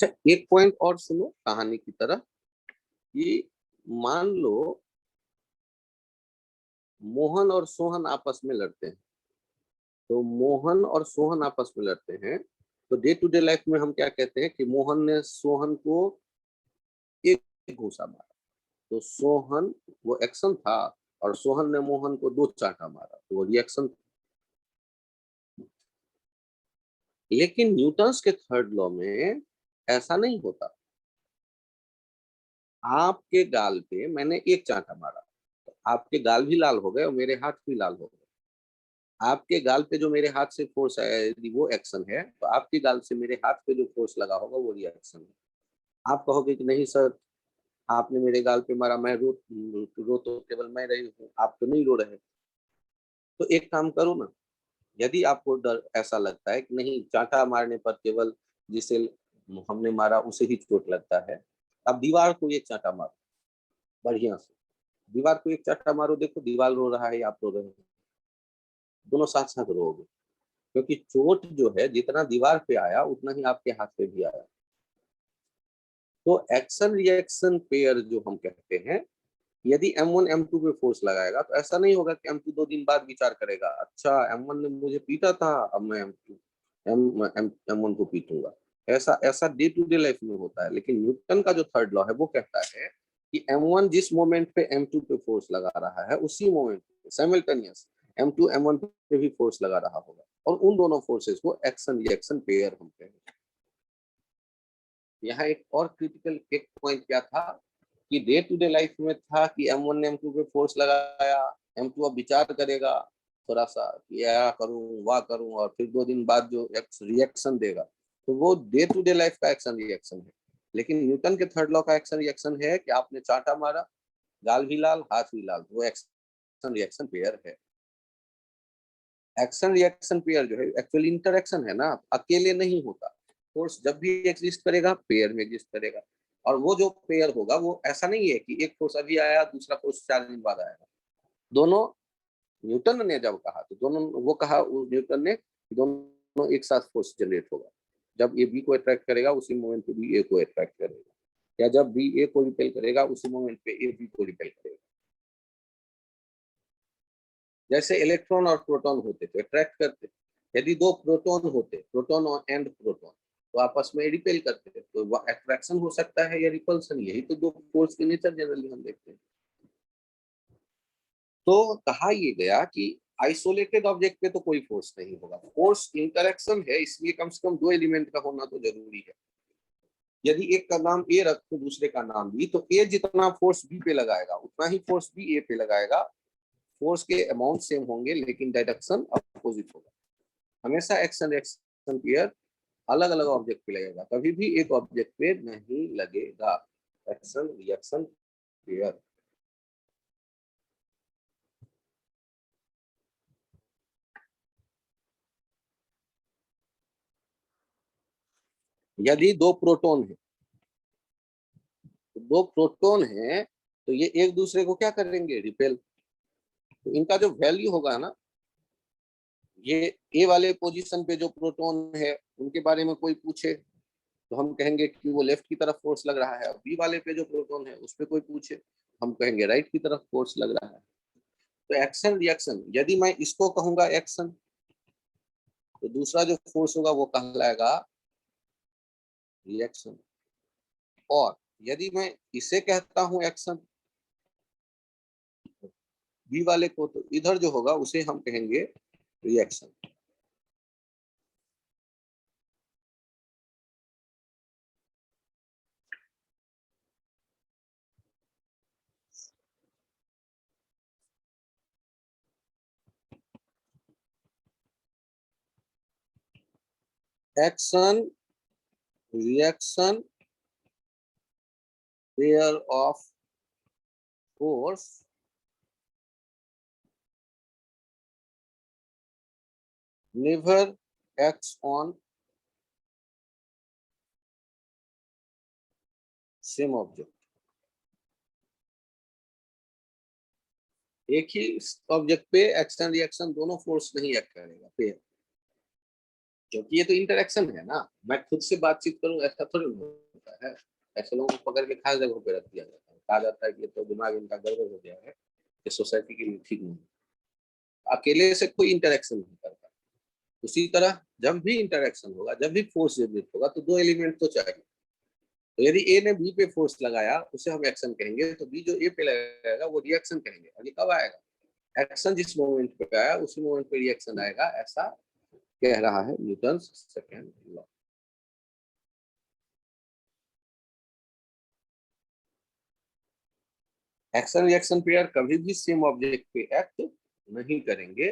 अच्छा, एक पॉइंट और सुनो कहानी की तरह कि मान लो मोहन और सोहन आपस में लड़ते हैं। तो मोहन और सोहन आपस में लड़ते हैं, तो डे टू डे लाइफ में हम क्या कहते हैं कि मोहन ने सोहन को एक घूंसा मारा। तो सोहन वो एक्शन था और सोहन ने मोहन को 2 चांटा मारा, तो वो रिएक्शन। लेकिन न्यूटन्स के थर्ड लॉ में ऐसा नहीं होता। आपके गाल पे मैंने एक चांटा मारा, तो आपके गाल भी लाल हो गए और मेरे हाथ भी लाल हो गए। आपके गाल पे जो मेरे हाथ से फोर्स आया यदि वो एक्शन है, तो आपके गाल से मेरे हाथ पे जो फोर्स लगा होगा वो रिएक्शन है। आप कहोगे कि नहीं सर, आपने मेरे गाल पे मारा, मैं रो तो केवल मैं रही हूँ, आप तो नहीं रो रहे। तो एक काम करो ना, यदि आपको डर ऐसा लगता है कि नहीं चांटा मारने पर केवल जिसे हमने मारा उसे ही चोट लगता है, अब दीवार को एक चांटा मारो बढ़िया से। दीवार को एक चांटा मारो, देखो दीवार रो रहा है, आप रो रहे हैं, दोनों साथ साथ रोगे। क्योंकि चोट जो है जितना दीवार पे आया उतना ही आपके हाथ पे भी आया। तो एक्शन रिएक्शन पेयर जो हम कहते हैं, यदि M1 M2 पे फोर्स लगाएगा तो ऐसा नहीं होगा कि M2 2 दिन बाद विचार करेगा, अच्छा M1 ने मुझे पीटा था, अब मैं M1 को पीटूंगा। ऐसा ऐसा डे टू डे लाइफ में होता है। लेकिन न्यूटन का जो थर्ड लॉ है वो कहता है कि M1 जिस मोमेंट पे M2 पे फोर्स लगा रहा है उसी मोमेंट पे साइमल्टेनियस M2 M1 पे भी फोर्स लगा रहा होगा, और उन दोनों फोर्सेस को एक्शन रिएक्शन पेयर हम कहते हैं। यहाँ एक और क्रिटिकल एक पॉइंट क्या था कि डे टू डे लाइफ में था कि M1 ने M2 पे फोर्स लगाया, M2 अब विचार करेगा थोड़ा सा कि या करूं वाह करूं, और फिर 2 दिन बाद जो रिएक्शन देगा, तो वो डे टू डे लाइफ का एक्शन रिएक्शन है। लेकिन न्यूटन के थर्ड लॉ का एक्शन रिएक्शन है कि आपने चांटा मारा, गाल भी लाल हाथ भी लाल, वो एक्शन रिएक्शन पेयर है। एक्शन रिएक्शन पेयर जो है एक्चुअली इंटरएक्शन है ना, अकेले नहीं होता। फोर्स जब भी एग्जिस्ट करेगा पेयर में एग्जिस्ट करेगा। और वो जो पेयर होगा वो ऐसा नहीं है कि एक फोर्स अभी आया दूसरा फोर्स 4 दिन बाद आएगा। दोनों, न्यूटन ने जब कहा तो दोनों वो कहा न्यूटन ने दोनों एक साथ फोर्स जनरेट होगा। जब ए बी को अट्रैक्ट करेगा उसी मोमेंट पे बी ए को अट्रैक्ट करेगा, या जब बी ए को रिपेल करेगा उसी मोमेंट पे ए बी को रिपेल करेगा। जैसे इलेक्ट्रॉन और प्रोटॉन होते तो अट्रैक्ट करते, यदि 2 प्रोटॉन होते, प्रोटॉन और एंड प्रोटॉन, तो आपस में रिपेल करते, तो वो अट्रैक्शन हो सकता है या रिपल्सन, यही तो 2 फोर्स के नेचर जनरली हम देखते हैं। तो कहा ये गया कि आइसोलेटेड ऑब्जेक्ट पे तो कोई फोर्स नहीं होगा, फोर्स इंटरेक्शन है, इसलिए कम से कम 2 एलिमेंट का होना तो जरूरी है। यदि एक का नाम ए रखो दूसरे का नाम बी, तो ए जितना फोर्स बी पे लगाएगा उतना ही फोर्स बी ए पे लगाएगा। फोर्स के अमाउंट सेम होंगे लेकिन डायरेक्शन अपोजिट होगा। हमेशा एक्शन रिएक्शन पेयर अलग अलग ऑब्जेक्ट पे लगेगा, कभी भी एक ऑब्जेक्ट पे नहीं लगेगा एक्शन रिएक्शन पेयर। यदि 2 प्रोटॉन है, तो 2 प्रोटॉन है, तो ये एक दूसरे को क्या करेंगे, रिपेल। तो इनका जो वैल्यू होगा ना, ये ए वाले पोजीशन पे जो प्रोटॉन है उनके बारे में कोई पूछे तो हम कहेंगे कि वो लेफ्ट की तरफ फोर्स लग रहा है, बी वाले पे जो प्रोटॉन है उस पर कोई पूछे हम कहेंगे राइट की तरफ फोर्स लग रहा है। तो एक्शन रिएक्शन, यदि मैं इसको कहूंगा एक्शन, तो दूसरा जो फोर्स होगा वो कहलाएगा रिएक्शन। और यदि मैं इसे कहता हूं एक्शन बी वाले को, तो इधर जो होगा उसे हम कहेंगे reaction. Action reaction pair of force never acts on same object। एक ही ऑब्जेक्ट पे एक्शन रिएक्शन दोनों फोर्स नहीं एक्ट करेगा पेयर। क्योंकि ये तो इंटरेक्शन है ना, मैं खुद से बातचीत करूं ऐसा थोड़ी होता है। ऐसे लोगों को पकड़ के खास जगहों पे रख दिया जाता है, कहा जाता है कि ये तो दिमाग इनका गड़बड़ हो गया है, ये सोसाइटी के लिए ठीक नहीं। अकेले से कोई इंटरेक्शन नहीं करता। उसी तरह जब भी इंटरेक्शन होगा, जब भी फोर्स जनरेट होगा, तो दो एलिमेंट तो चाहिए। तो यदि ए ने बी पे फोर्स लगाया उसे हम एक्शन कहेंगे, तो बी जो ए पे लगाएगा वो रिएक्शन कहेंगे। और ये कब आएगा? एक्शन जिस मोमेंट पे आया उसी मोमेंट पे रिएक्शन आएगा, ऐसा कह रहा है Newton second law. Action reaction pair कभी भी सेम ऑब्जेक्ट पे एक्ट नहीं करेंगे,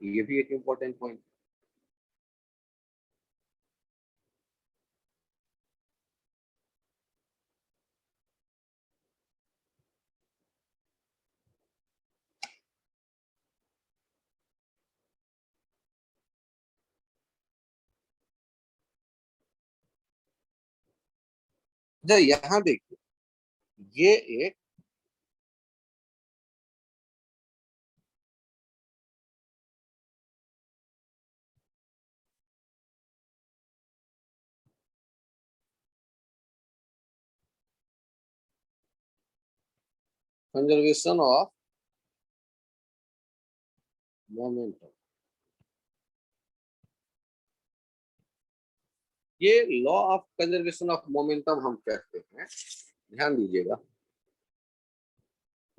ये भी एक इंपॉर्टेंट पॉइंट। यहाँ देखिए, ये एक कंजर्वेशन ऑफ मोमेंटम, ये law of conservation of momentum हम कहते हैं। ध्यान दीजिएगा,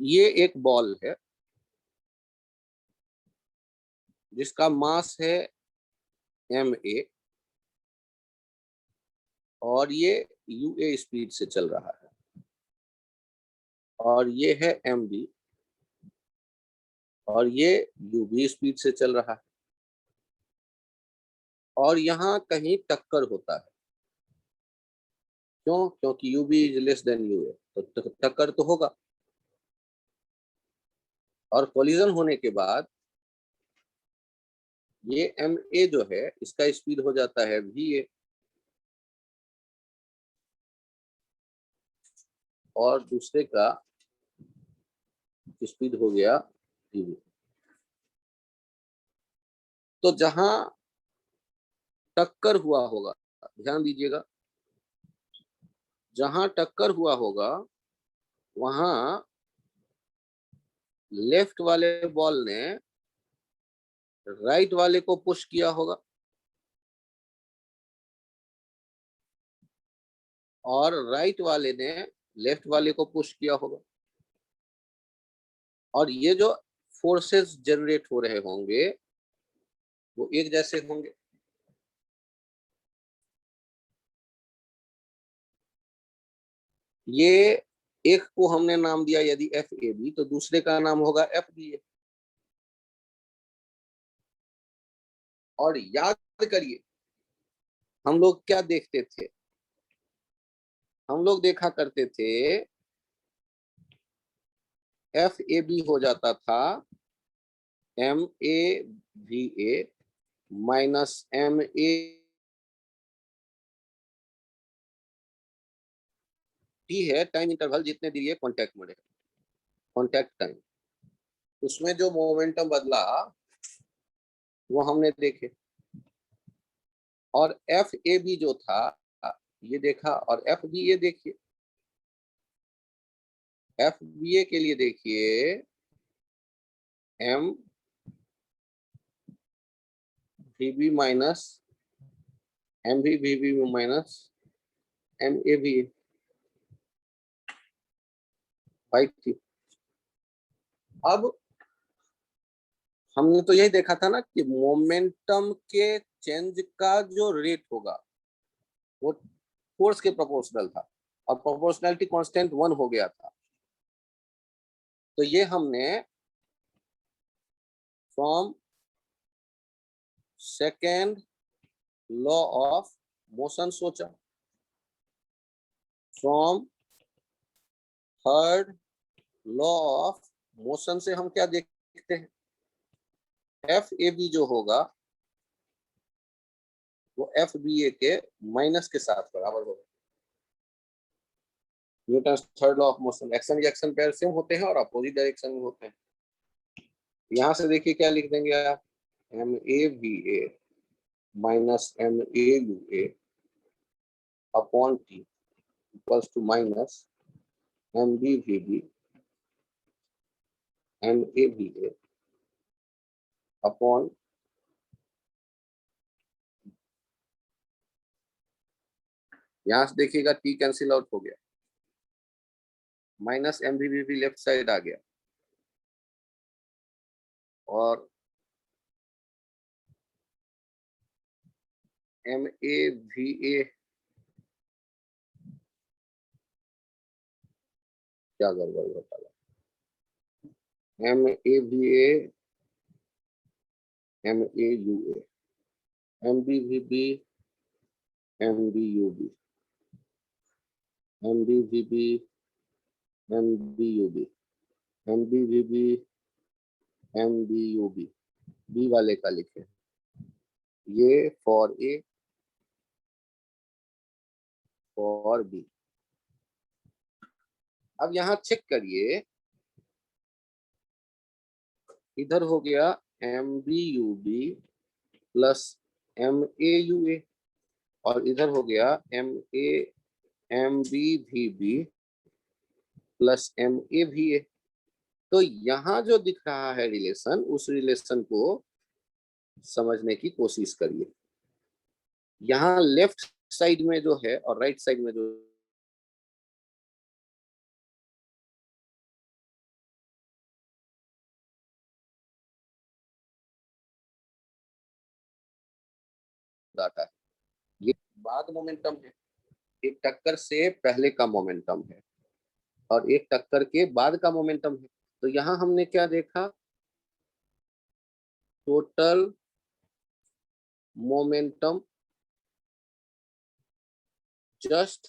ये एक बॉल है जिसका मास है ma, और ये ua स्पीड से चल रहा है, और ये है mb, और ये uv स्पीड से चल रहा है। और यहाँ कहीं टक्कर होता है, क्यों? क्योंकि uv is less than ua, तो टक्कर तो होगा। और कोलिजन होने के बाद ये ma जो है इसका स्पीड हो जाता है va, और दूसरे का स्पीड हो गया v। तो जहां टक्कर हुआ होगा, ध्यान दीजिएगा, जहां टक्कर हुआ होगा वहां लेफ्ट वाले बॉल ने राइट वाले को पुश किया होगा, और राइट वाले ने लेफ्ट वाले को पुश किया होगा। और ये जो फोर्सेस जनरेट हो रहे होंगे वो एक जैसे होंगे। ये एक को हमने नाम दिया यदि एफ ए बी, तो दूसरे का नाम होगा एफ बी ए। और याद करिए, हम लोग क्या देखते थे? हम लोग देखा करते थे एफ ए बी हो जाता था M A V A minus M A T है टाइम इंटरवल जितने देर ये कॉन्टैक्ट में रहे, कॉन्टैक्ट टाइम। उसमें जो मोमेंटम बदला वो हमने देखे। और एफ ए बी जो था ये देखा, और एफ बी ए देखिए, एफ बी ए के लिए देखिए M we B minus M we B minus M A B by T. अब हमने तो यही देखा था ना कि मोमेंटम के चेंज का जो रेट होगा वो फोर्स के प्रोपोर्शनल था, और प्रोपोर्शनलिटी कांस्टेंट 1 हो गया था। तो ये हमने from second law of motion सोचा, from third law of motion से हम क्या देखते हैं? एफ ए बी जो होगा वो एफ बी ए के माइनस के साथ बराबर होगा। Newton third law of motion, action reaction pair same होते हैं और अपोजिट डायरेक्शन में होते हैं। यहां से देखिए क्या लिख देंगे आप, m A b a minus M A you a upon t equals to minus m B we B m A V a upon यहां से देखिएगा टी कैंसिल आउट हो गया, minus M we b left side आ गया और M A V A क्या गड़बड़ होता है, M A V A M A you A M B we B M B you B M B we B M B you B M B we B M B you B B वाले का लिखे, ये for A for B. अब यहाँ check करिए, इधर हो गया m B you b plus M A you a और इधर हो गया m B we B plus M A V a. तो यहाँ जो दिख रहा है रिलेशन, उस रिलेशन को समझने की कोशिश करिए। यहाँ लेफ्ट साइड में जो है और राइट साइड में जो डाटा है, ये बाद मोमेंटम है, एक टक्कर से पहले का मोमेंटम है और एक टक्कर के बाद का मोमेंटम है। तो यहाँ हमने क्या देखा, total momentum just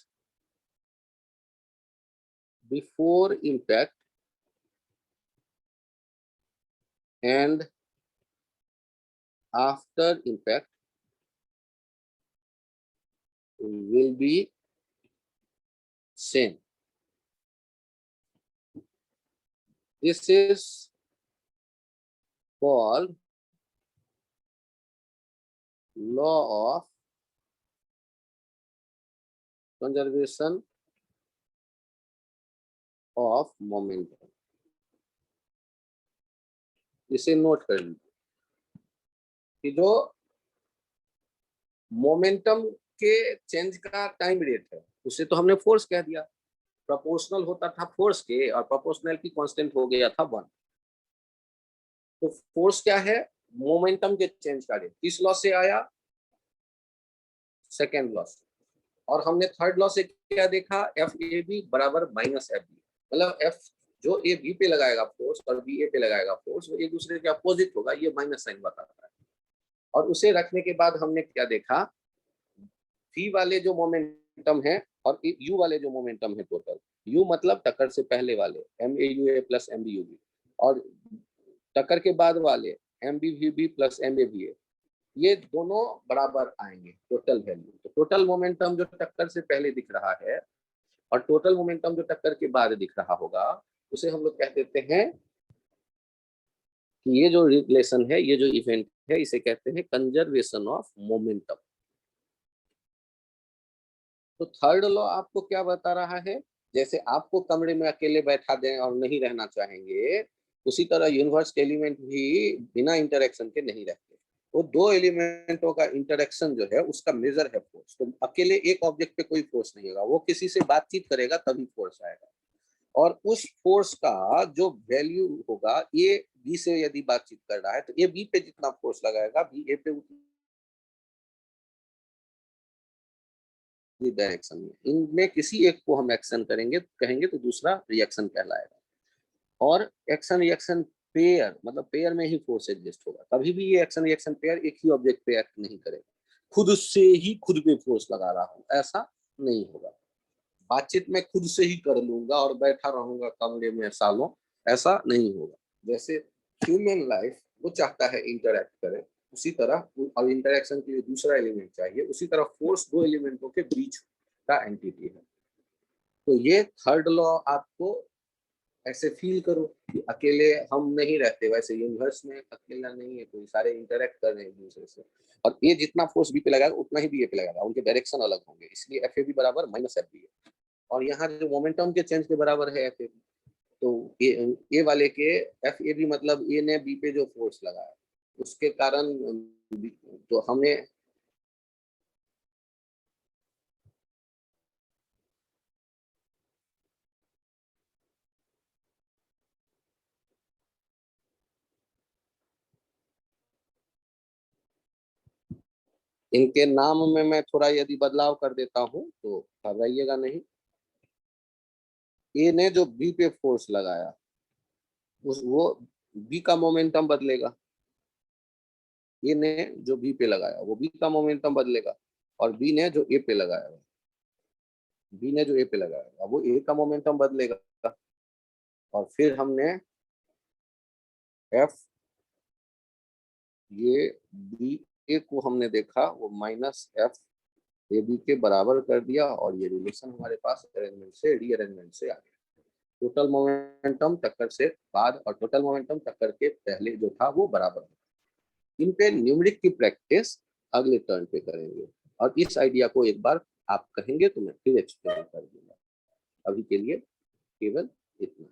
before impact and after impact will be same. This is called law of conservation of momentum. इसे नोट कर लीजिए कि जो मोमेंटम के चेंज का टाइम रेट है उसे तो हमने फोर्स कह दिया, प्रोपोर्शनल होता था फोर्स के और प्रोपोर्शनल की कांस्टेंट हो गया था 1। तो फोर्स क्या है, मोमेंटम के चेंज का रेट। किस लॉ से आया, सेकेंड लॉ से। और हमने थर्ड लॉ से क्या देखा, एफ ए बी बराबर माइनस एफ बी, मतलब एफ जो ए बी पे लगाएगा फोर्स और बी ए पे लगाएगा फोर्स, वो एक दूसरे के अपोजिट होगा, ये माइनस साइन बताता है। और उसे रखने के बाद हमने क्या देखा, वी वाले जो मोमेंटम है और यू वाले जो मोमेंटम है, टोटल यू मतलब टक्कर से पहले वाले M A you A plus M B you B और टक्कर के बाद वाले M B we B plus M A V A, ये दोनों बराबर आएंगे टोटल वैल्यू। तो टोटल मोमेंटम जो टक्कर से पहले दिख रहा है और टोटल मोमेंटम जो टक्कर के बाद दिख रहा होगा, उसे हम लोग कह देते हैं कि ये जो रिलेशन है, ये जो इवेंट है, इसे कहते हैं कंजर्वेशन ऑफ मोमेंटम। तो थर्ड लॉ आपको क्या बता रहा है, जैसे आपको कमरे में अकेले बैठा दें और नहीं रहना चाहेंगे, उसी तरह यूनिवर्स के एलिमेंट भी बिना इंटरेक्शन के नहीं रहते। वो दो एलिमेंटों का इंटरेक्शन जो है उसका मेजर है फोर्स। तो अकेले एक ऑब्जेक्ट पे कोई फोर्स नहीं होगा, वो किसी से बातचीत करेगा तभी फोर्स आएगा। और उस फोर्स का जो वैल्यू होगा, ए बी से यदि बातचीत कर रहा है तो ए बी पे जितना फोर्स लगाएगा, बी ए पे डायरेक्शन में। इनमें किसी एक को हम एक्शन कहेंगे तो दूसरा रिएक्शन कहलाएगा। और एक्शन रिएक्शन पेयर, मतलब पेयर में ही फोर्स एग्जिस्ट होगा। कभी भी ये एक्शन रिएक्शन पेयर एक ही ऑब्जेक्ट पे एक्ट नहीं करेगा, खुद से ही खुद पे फोर्स लगा रहा हूं, ऐसा नहीं होगा। बातचीत में खुद से ही कर लूंगा और बैठा रहूंगा कमरे में सालों, ऐसा नहीं होगा। जैसे ह्यूमन लाइफ वो चाहता है इंटरैक्ट करे, उसी तरह और इंटरेक्शन के लिए दूसरा एलिमेंट चाहिए, उसी तरह फोर्स दो एलिमेंटों के बीच का एंटिटी है। तो ये थर्ड लॉ आपको ऐसे फील करो कि अकेले हम नहीं रहते, वैसे यूनिवर्स में अकेला नहीं है कोई, सारे इंटरेक्ट कर रहे हैं एक दूसरे से। और ये जितना फोर्स बी पे लगाएगा उतना ही बी ए पे लगाएगा, उनके डायरेक्शन अलग होंगे, इसलिए एफ ए बी बराबर माइनस एफ बी है। और यहाँ जो मोमेंटम के चेंज के बराबर है एफ ए बी, तो ए वाले के एफ ए बी मतलब ए ने बी पे जो फोर्स लगाया उसके कारण, तो हमने इनके नाम में मैं थोड़ा यदि बदलाव कर देता हूं तो घबराइएगा नहीं। ए ने जो बी पे फोर्स लगाया उस वो बी का मोमेंटम बदलेगा, ए ने जो बी पे लगाया वो बी का मोमेंटम बदलेगा, और बी ने जो ए पे लगाया, बी ने जो ए पे लगाया वो ए का मोमेंटम बदलेगा। और फिर हमने एफ ये बी ए को हमने देखा वो माइनस एफ ए बी के बराबर कर दिया, और ये रिलेशन हमारे पास अरेंजमेंट से रीअरेंजमेंट से आ गया। टोटल मोमेंटम टक्कर से बाद और टोटल मोमेंटम टक्कर के पहले जो था वो बराबर है। इन पे न्यूमेरिक की प्रैक्टिस अगले टर्न पे करेंगे, और इस आइडिया को एक बार आप कहेंगे तो मैं फिर एक्सप्लेन कर दूंगा। अभी के लिए केवल इतना।